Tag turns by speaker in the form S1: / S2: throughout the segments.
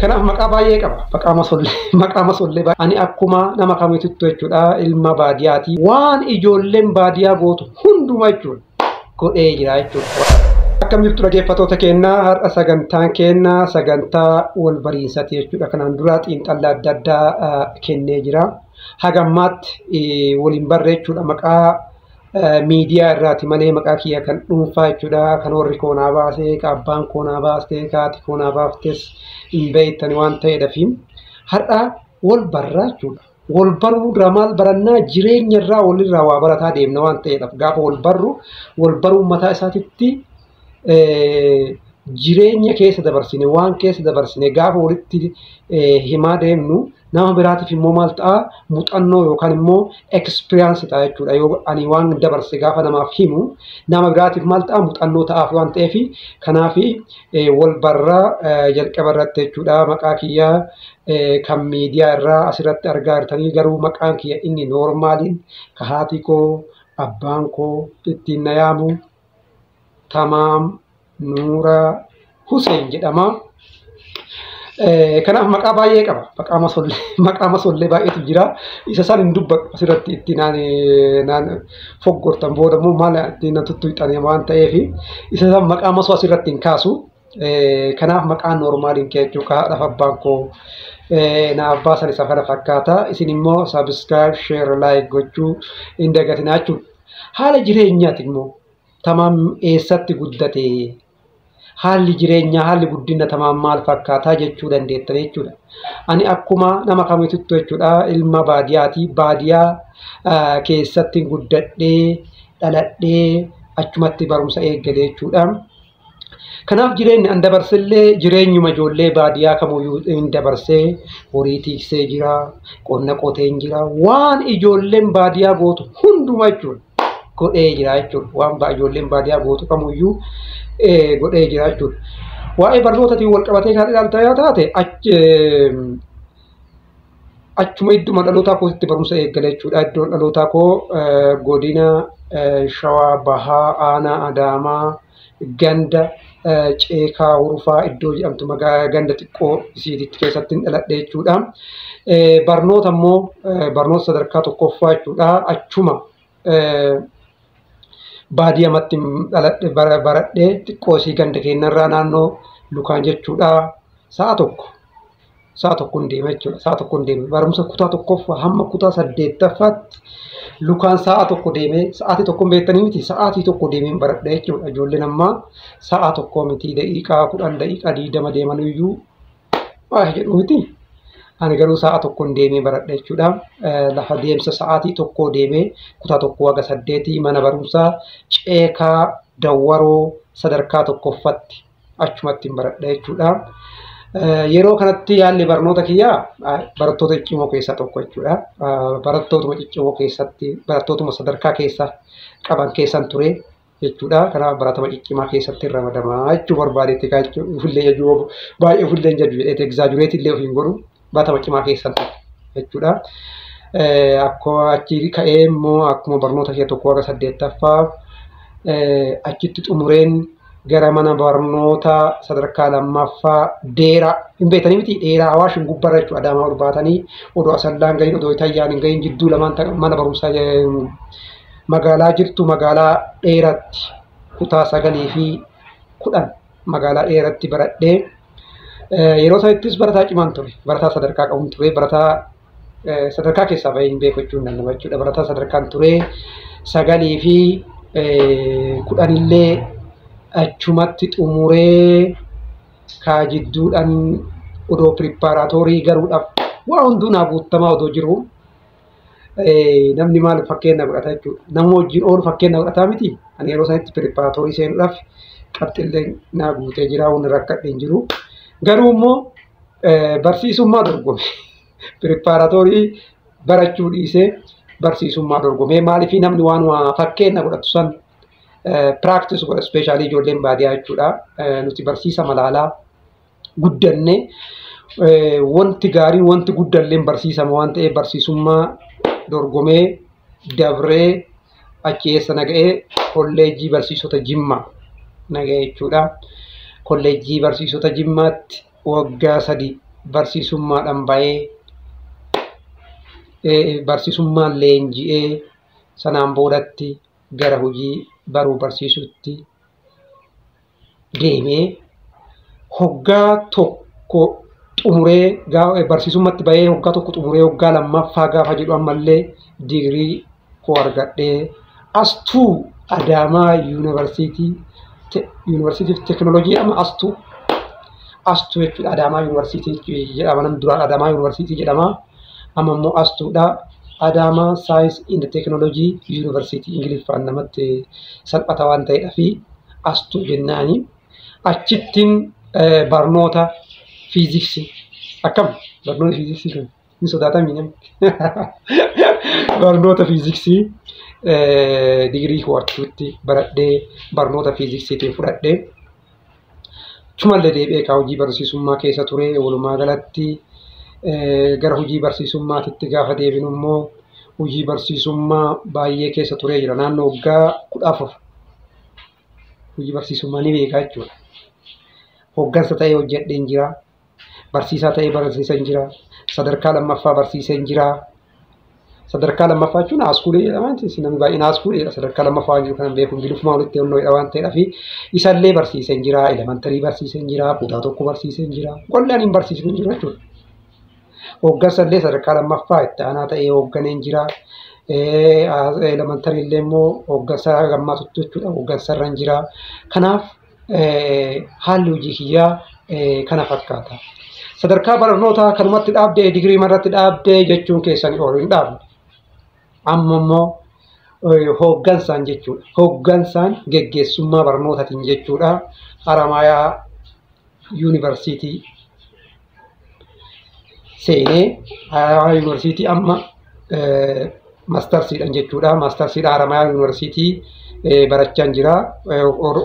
S1: Kanaaf maqaa baay'ee qaba. Maqaa masollee ani akkuma nama kamituttu jechuudha ilma baadiyyaati. Waan ijoolleen baadiyyaa gootu hundumaa jechuudha godhee jira jechuudha. Akkam jirtu dhaggeeffattoota keenyaa har'a sagantaan keenyaa sagantaa wal bariinsati jechuudha. Kanaan dura xiinxalla adda addaa kennee jira. Hagammaatti waliin barreechuudha maqaa miidiyaa irraati malee maqaa kiyya kan dhuunfaa jechuudha. Kan warri koonaa baasee, kan abbaan koonaa baastee, kan haati koonaa baaftes hin beektani waan ta'eedhaaf har'a wal barraa jechuudha. Wal baruu irraa maal barannaa jireenya irraa walirraa waa barataa deemna waan ta'eedhaaf gaafa wal baruu mataa isaatitti jireenya keessa dabarsine waan keessa dabarsine gaafa walitti himaa deemnu nama biraatiif immoo maal ta'a muuxannoo yookaan immoo experience ta'a jechuudha. Yoo ani waan dabarse gaafa namaaf himu nama biraatiif maal ta'a muuxannoo ta'aaf waan ta'eef kanaaf wal barraa jalqaba irratti jechuudha. Maqaa kiyyaa kan miidiyaa irraa asirratti argaa jirtanii garuu maqaan kiyya inni noormaaliin ka haati koo abbaan koo ittiin na yaamu Tamaam Nuura Hussein jedhama. Kanaaf maqaa baay'ee qaba. Maqaa masollee baay'eetu jira. Isa san hin dubbadhu asirratti itti naan foggortan booda immoo maal ittiin na tuttuuxan waan ta'eef isa san maqaa masoo asirratti hin kaasu. Kanaaf maqaan noormaaliin kee jechuudha. Haadhaaf abbaan koo na abbaa san isa kana fakkaata. Isin immoo subscribe, share, like gochuu hin dagatinaa jechuudha. Haala jireenyaati immoo Tamaam eessatti guddate? Haalli jireenyaa haalli guddina Tamaam maal fakkaataa jechuu dandeettan jechuudha. Ani akkuma nama kamituttu jechuudha ilma baadiyyaati. Baadiyyaa keessatti guddadhee dhaladhee achumatti barumsa eeggalee jechuudha. Kanaaf jireenyi an dabarsillee jireenyuma ijoollee baadiyyaa kamuyyuu hin dabarsee horii tiksee jira, qonna qotee jira. Waan ijoolleen baadiyyaa gootu hundumaa jechuudha godhee jira jechuudha. Waan ijoolleen baadiyyaa gootu kamuyyuu godhee jira jechuudha. Waa'ee barnootaatiin wal qabatee kan ilaaltaa yoo taate achuma idduma dhalootaa kootitti barumsa eeggale jechuudha. Iddoon dhalootaa koo godina Shawaa Bahaa Aanaa Adaamaa ganda Ceekaa Hurufaa iddoo jedhamtu ganda xiqqoo isiititti keessatti dhaladhe jechuudha. Barnoota immoo barnoota sadarkaa tokkoffaa jechuudha. Achuma baadiyyaatti dhaladhe baradhee xiqqoo isii ganda keenyarraa naannoo lukaan jechuudha. Sa'a tokko deeme jechuudha. Sa'a tokko deeme barumsa kutaa tokkoffaa hamma kutaa 8ffaatti lukaan sa'a tokko deeme. Sa'aatii tokko beektanii miti sa'aatii tokko deemeen baradhe jechuudha. Ijoolleen ammaa sa'a tokko miti daqiiqaa 10 daqiiqaa 20 deeman iyyuu jedhu miti. Ani garuu sa'a tokko deemee baradhe jechuudha. Lafa deemsa sa'aatii tokko deemee kutaa tokko haga 8 mana barumsaa Ceekaa Dawwaroo sadarkaa tokkoffaatti achumatti baradhe jechuudha. Yeroo kanatti yaalli barnoota kiyyaa barattoota ciccimoo keessaa tokko jechuudha. Barattootuma ciccimoo keessatti barattootuma sadarkaa keessa qaban keessan ture jechuudha. Kanaaf baratama ciccimaa keessatti ramadamaa jechuu barbaadetti kan jechuudha. Baay'ee fulleen jedhu jedhee exaggerate illee ofiin godhu baratama cimaa keessan ture jechuudha. Akkuma achi ka'ee immoo akkuma barnoota kee tokko haga 8ffaa achitti xumureen gara mana barnoota sadarkaa lammaffaa Deeraa hin beektanii miti Deeraa Awaashin gubbarra jechuudha. Adaamaa ol baatanii odoo Asallaan gahin odoo Itayyaan hin gahin jidduu lamaan mana barumsaa magaalaa jirtu magaalaa Dheeraatti kutaa 9 fi 10 magaalaa Dheeraatti baradhee yeroo sanattis barataa cimaan ture. Barataa sadarkaa qabuun ture. Barataa sadarkaa keessaa bahee hin beeku jechuun danda'ama jechuudha. Barataa sadarkaan ture 9 fi 10 illee achumatti xumuree kaa jidduudhaan odoo preparaatorii garuudhaaf waa hunduu naa guutamaa odoo jiru namni maal fakkeenya godhata jechuudha. Nama wajjin oolu fakkeenya godhataa miti. Ani yeroo sanatti preparaatorii seenuudhaaf qabxillee naa guutee jira wanni rakkadhee hin jiru. Garuu immoo barsiisummaa dorgome. Preparaatorii barachuu dhiisee barsiisummaa dorgome. Maaliif namni waan fakkeenya godhatu san practice godha especially ijoolleen baadiyyaa jechuudha. Nuti barsiisa malaalaa guddanne wanti gaarii wanti guddalleen barsiisama waan ta'eef barsiisummaa dorgomee dabree achi eessa naga'ee kolleejjii barsiisota Jimmaa naga'ee jechuudha. Kolleejjii barsiisota Jimmaatti waggaa 3 barsiisummaadhaan bahee barsiisummaan leenji'ee sanaan boodatti gara hojii baruu barsiisutti deemee hoggaa tokko xumuree barsiisummaatti bahee hoggaa tokko xumuree hoggaa lammaffaa gaafa jedhu ammallee digirii koo argadhee astuu Adaamaa Yuunivarsiitii Teekinooloojii amma astuu jechuudha. Adaamaa Yuunivarsiitii jedhama. Namni duraan Adaamaa Yuunivarsiitii jedhama. Amma immoo astuudha. Adaamaa Saayinsii indi Teekinooloojii Yuunivarsiitii Ingiliffaan namatti salphata waan ta'eedhaa fi astuu jennaani. Achittiin barnoota fiiziksii akkam barnoota fiiziksii kan hin sodaatamii namni barnoota fiiziksii digirii koo'achuutti baradhee barnoota fiiziksiitiin fudhadhee chumallee deebi'ee hojii barsiisummaa keessa ture. Walumaa galatti gara hojii barsiisummaatitti gaafa deebinu immoo hojii barsiisummaa baay'ee keessa turee jira. Naannoo waggaa 14 hojii barsiisummaa ni beekaa jechuudha. Hoggansa ta'ee hojjedheen jira. Barsiisaa ta'ee barsiiseen jira. Sadarkaa lammaffaa barsiiseen jira. Sadarkaa lammaffaa jechuun haaskuulee jedhama. Namni baay'een haaskuuleedha. Sadarkaa lammaffaa waan jiru kan beeku Ingiliffuma walitti onnoodha waan ta'eedhaaf isallee barsiiseen jira. Elementarii barsiiseen jira. Kutaa tokko barsiiseen jira. Qollaan hin barsiisne jiru jechuudha. Hoggansallee sadarkaa lammaffaa itti aanaa ta'ee hoogganeen jira. Elementarii illee immoo hoggansa gammaatutti jechuudha. Hoggansarra hin jira. Kanaaf haalli hojii kiyyaa kana fakkaata. Sadarkaa barnootaa kanumatti dhaabdee digirii marratti dhaabdee jechuun keessan oolu hin dhaabne. Amma immoo hoggansaan jechuudha. Hoggansaan geggeessummaa barnootaatiin jechuudha. Haramayaa Yuunivarsiitii seenee Haramayaa Yuunivarsiitii amma maastarsiidhaan jechuudha. Maastarsiidhaan Haramayaa Yuunivarsiitii barachaan jira.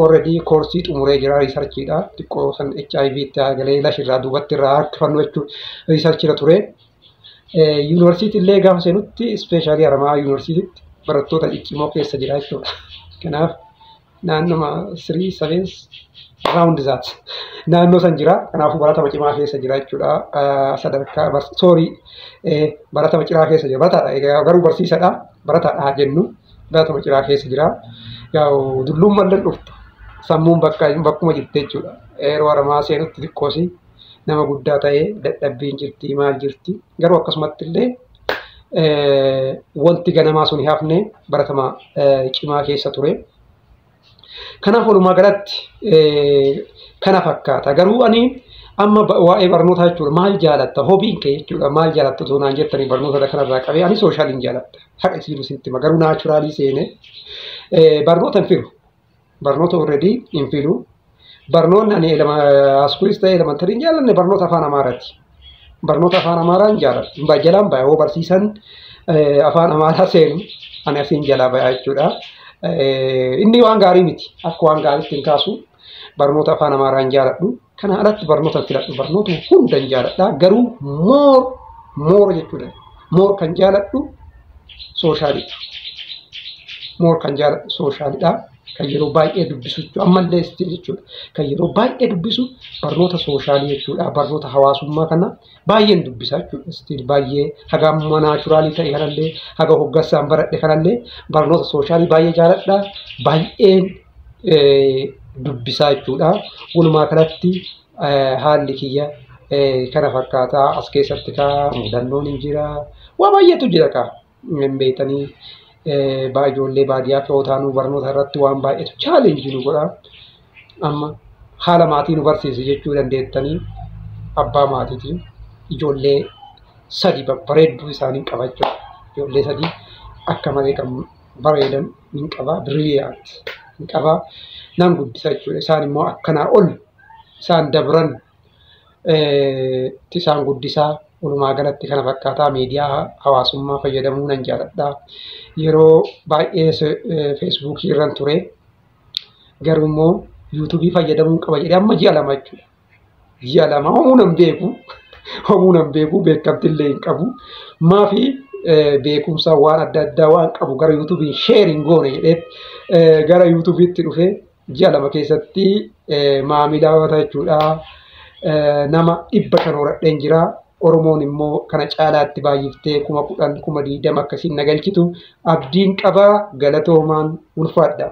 S1: Already koorsii xumuree jira. Riisarchiidha. Xiqqoo san HIV itti galee lashirraa duubatti irraa harkifannu jechuudha. Riisarchiirra ture. Yuunivarsiitii illee gaafa seenutti ispeeshaalii Haramayaa Yuunivarsiitiitti barattoota ciccimoo keessa jira jechuudha. Kanaaf naannoo 3-7 raawundi isaati. Naannoo san jira. Kanaafuu baratama cimaa keessa jira jechuudha. Sadarkaa baratama cimaa keessa jira. Barataadha. Garuu barsiisaadha. Barataadha jennu. Baratama cimaa keessa jira. Yaa'u dullummaan dhuftu. Sammuun bakkuma jirti jechuudha. Yeroo Haramayaa seenutti xiqqoosi nama guddaa ta'ee dadhabbiin jirti maal jirti. Garuu akkasumatti illee wanti ganamaa sun hafne baratama cimaa keessa ture. Kanaaf walumaa galatti kana fakkaata. Garuu ani amma waa'ee barnootaa jechuudha maal jaalatta hobiin kee jechuudha maal jaalatta osoo naan jettanii barnoota kanarraa qabee ani sooshaaliin jaalatta. Haqa isiiduu sintima garuu naachuraalii seenee barnoota hin filu. Barnoota already hin filu. Barnoonni ani askuulis ta'ee elementarii hin jaalanne barnoota afaan Amaaraati. Barnoota afaan Amaaraa hin jaaladhu. Jalaan baay'ee hoo barsiisan afaan Amaaraa seenu ani asiin jalaa baay'ee jechuudha. Inni waan gaarii miti. Akka waan gaariitti hin kaasu barnoota afaan Amaaraa hin jaaladhu. Kana alatti barnoota hin filadhu. Barnoota hunda hin jaaladha. Garuu moor jechuudha. Moor kan jaaladhu sooshaaliidha. Moor kan jaaladhu sooshaaliidha. Kan yeroo baay'ee dubbisu jechuudha. Ammallee istiin jechuudha. Kan yeroo baay'ee dubbisu barnoota sooshaalii jechuudha. Barnoota hawaasummaa kana baay'een dubbisa jechuudha. Istiin baay'ee haga amma naachuraalii ta'e kanallee haga hoggansaan baradhe kanallee barnoota sooshaalii baay'ee jaaladha. Baay'een dubbisaa jechuudha. Walumaa kanatti haalli kiyya kana fakkaataa as keessatti mudannoon hin jira. Waa baay'eetu jira hin beektanii. Ijoollee baadiyyaa ta'uu taanuu barnoota irratti waan baay'eetu chaalenjii nu godha. Amma haala maatii nu barsiise jechuu dandeettanii abbaa maatiitiin ijoollee 3 babbareedduu isaanii qaba jechuudha. Ijoollee 3 akka malee kan bareedan hin qaba. Biriiliyaant hin qaba. Nan guddisa jechuudha. Isaan immoo akkanaa ol isaan dabran isaan guddisaa. Walumaa galatti kana fakkaataa miidiyaa hawaasummaa fayyadamuu nan jaaladha. Yeroo baay'ee feesbuukii irran ture. Garuu immoo yuutuubii fayyadamuu qaba jedhee amma ji'a 2 jechuudha. Ji'a 2 homuu nan beeku beekamtillee hin qabu. Maafi beekumsa waan adda addaa waan qabu gara yuutuubiin sheeriin goone jedhee gara yuutuubiitti dhufee ji'a 2 keessatti maamilaa jechuudha. nama 100 horadheen jira. Oromoon immoo kana caalaatti baay'iftee 10,000 20,000 akkasiin nagalchitu abdiin qabaa galatoomaan ulfaadha.